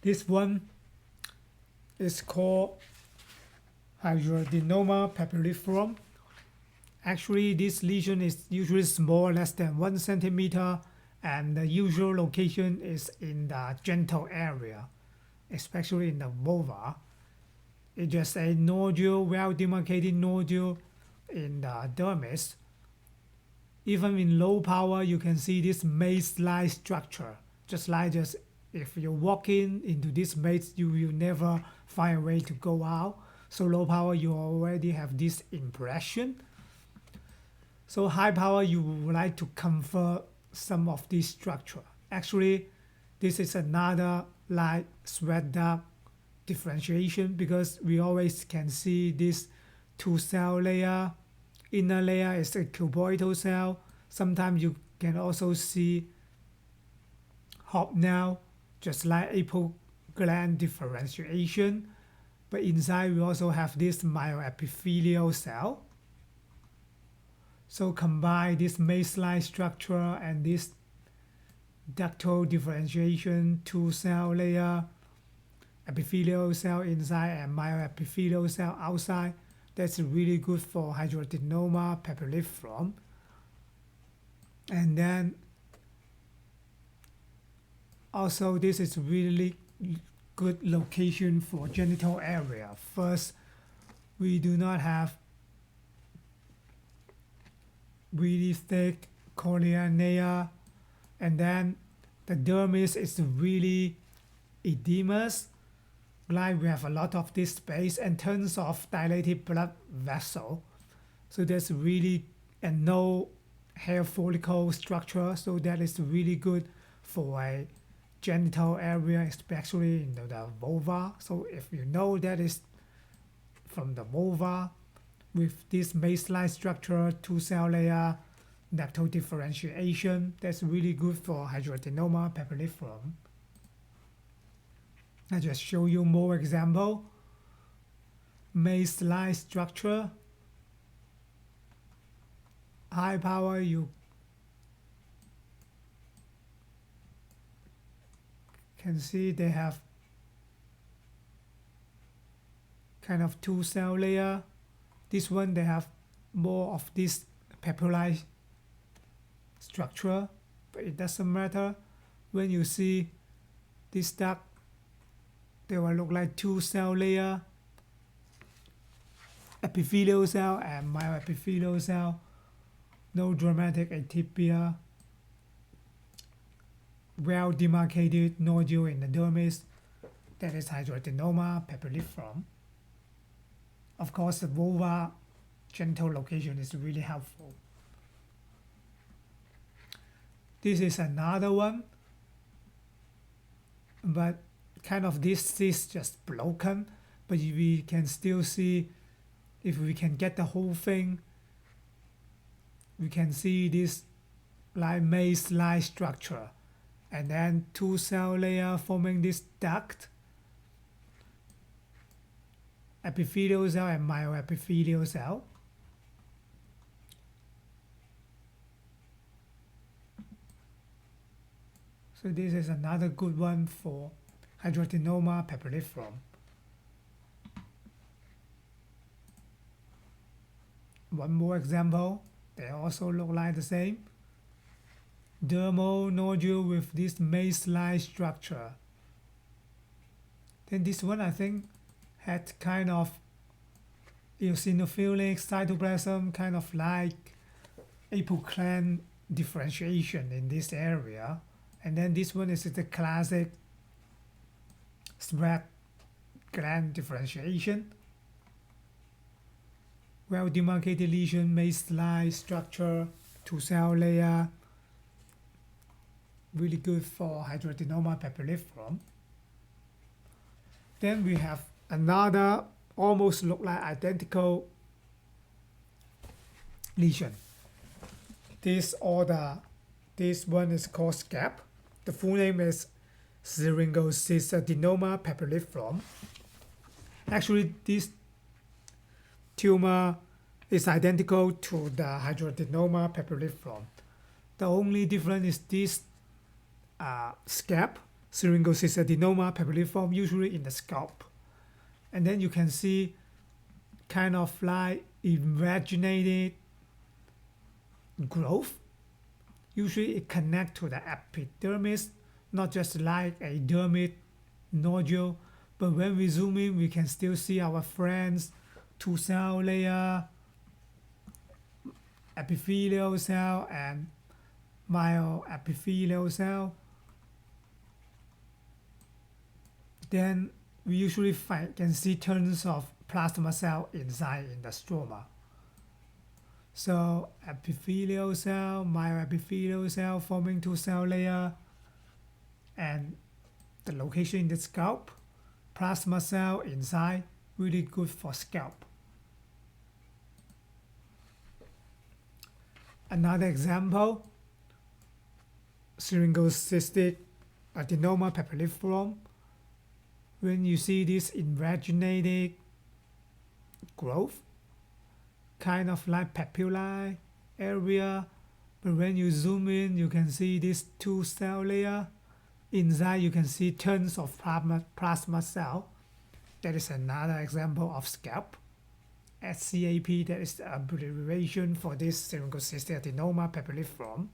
This one is called Hidradenoma papilliferum. Actually, this lesion is usually small, less than 1 centimeter, and the usual location is in the genital area, especially in the vulva. It's just a nodule, well-demarcated nodule in the dermis. Even in low power, you can see this maze-like structure. Just if you walk into this maze, you will never find a way to go out. So low power, you already have this impression. So high power, you would like to convert some of this structure. Actually, this is another light sweat duct differentiation, because we always can see this two-cell layer. Inner layer is a cuboidal cell. Sometimes you can also see hobnail, just like apical gland differentiation. But inside we also have this myoepithelial cell. So combine this maze-like structure and this ductal differentiation, two-cell layer, epithelial cell inside and myoepithelial cell outside. That's really good for Hidradenoma papilliferum. And then also this is really good location for genital area. First, we do not have really thick corneal layer, and then the dermis is really edematous, like we have a lot of this space and tons of dilated blood vessel. So there's really and no hair follicle structure, so that is really good for a genital area, especially in the vulva. So if you know that is from the vulva, with this maze-like structure, two-cell layer, ductal differentiation, that's really good for Hidradenoma papilliferum. I just show you more example. Maze-like structure, high power, you can see they have kind of two-cell layer. This one, they have more of this papilli structure, but it doesn't matter. When you see this duct, they will look like two-cell layer, epithelial cell and myoepithelial cell. No dramatic atypia. Well-demarcated nodule in the dermis. That is Hidradenoma papilliferum. Of course, the vulva genital location is really helpful. This is another one, but kind of this is just broken, but we can still see, if we can get the whole thing, we can see this like maze-like structure, and then two-cell layer forming this duct, epithelial cell and myoepithelial cell. So this is another good one for Hidradenoma papilliferum. One more example, they also look like the same. Dermal nodule with this maze-like structure. Then this one, I think, had kind of eosinophilic cytoplasm, kind of like apical gland differentiation in this area. And then this one is the classic sweat gland differentiation. Well-demarcated lesion, maze-like structure, two-cell layer. Really good for Hidradenoma papilliferum. Then we have another almost look like identical lesion. This one is called scap. The full name is Syringocystadenoma papilliferum. Actually, this tumor is identical to the Hidradenoma papilliferum. The only difference is this scap syringocystic adenoma papilliferum usually in the scalp. And then you can see kind of like invaginated growth. Usually it connects to the epidermis, not just like a dermis nodule, but when we zoom in, we can still see our friends, two-cell layer, epithelial cell, and myoepithelial cell. Then we usually can see tons of plasma cell inside in the stroma. So epithelial cell, myoepithelial cell forming two-cell layer, and the location in the scalp, plasma cell inside, really good for scalp. Another example, syringocystic adenoma papilliferum. When you see this invaginated growth, kind of like papillae area, but when you zoom in, you can see this two-cell layer. Inside, you can see tons of plasma cell. That is another example of scalp. SCAP, that is the abbreviation for this syringocystic adenoma papilliferum.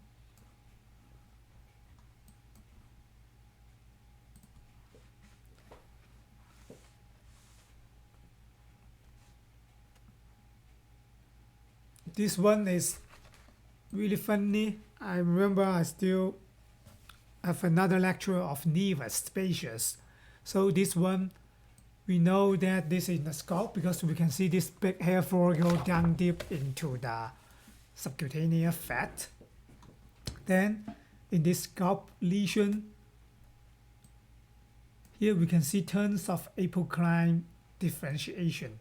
This one is really funny. I remember I still have another lecture of nevus spacious. So this one, we know that this is in the scalp because we can see this big hair follicle down deep into the subcutaneous fat. Then in this scalp lesion, here we can see tons of apocrine differentiation.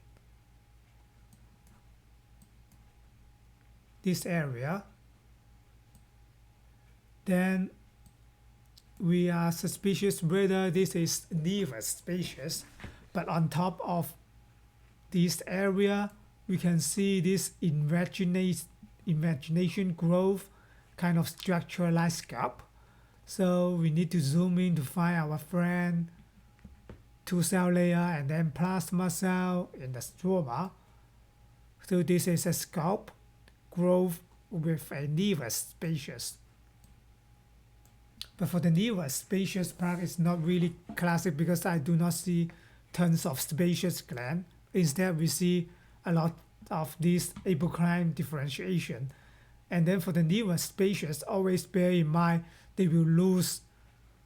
This area. Then we are suspicious whether this is nevus spacious, but on top of this area, we can see this invagination growth kind of structure like scalp. So we need to zoom in to find our friend, two-cell layer, and then plasma cell in the stroma. So this is a scalp growth with a nevus spacious. But for the nevus spacious part, it's not really classic because I do not see tons of spacious gland. Instead, we see a lot of this apocrine differentiation. And then for the nevus spacious, always bear in mind they will lose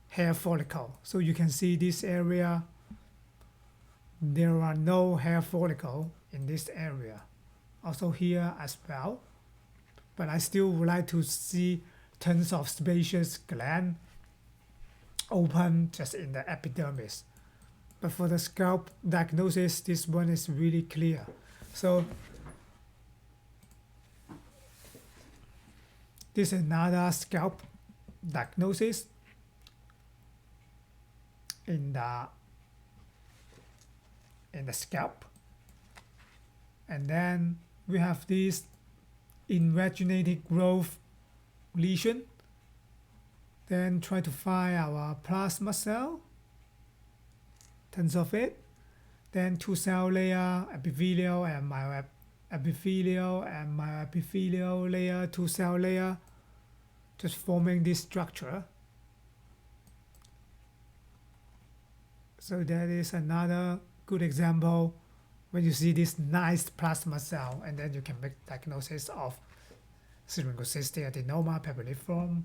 hair follicle. So you can see this area, there are no hair follicle in this area. Also here as well. But I still would like to see tons of spacious gland open just in the epidermis. But for the scalp diagnosis, this one is really clear. So this is another scalp diagnosis in the scalp. And then we have this invaginated growth lesion. Then try to find our plasma cell, tons of it. Then two-cell layer, epithelial and myoepithelial layer, two-cell layer, just forming this structure. So that is another good example when you see this nice plasma cell, and then you can make diagnosis of syringocystic adenoma papilliferum.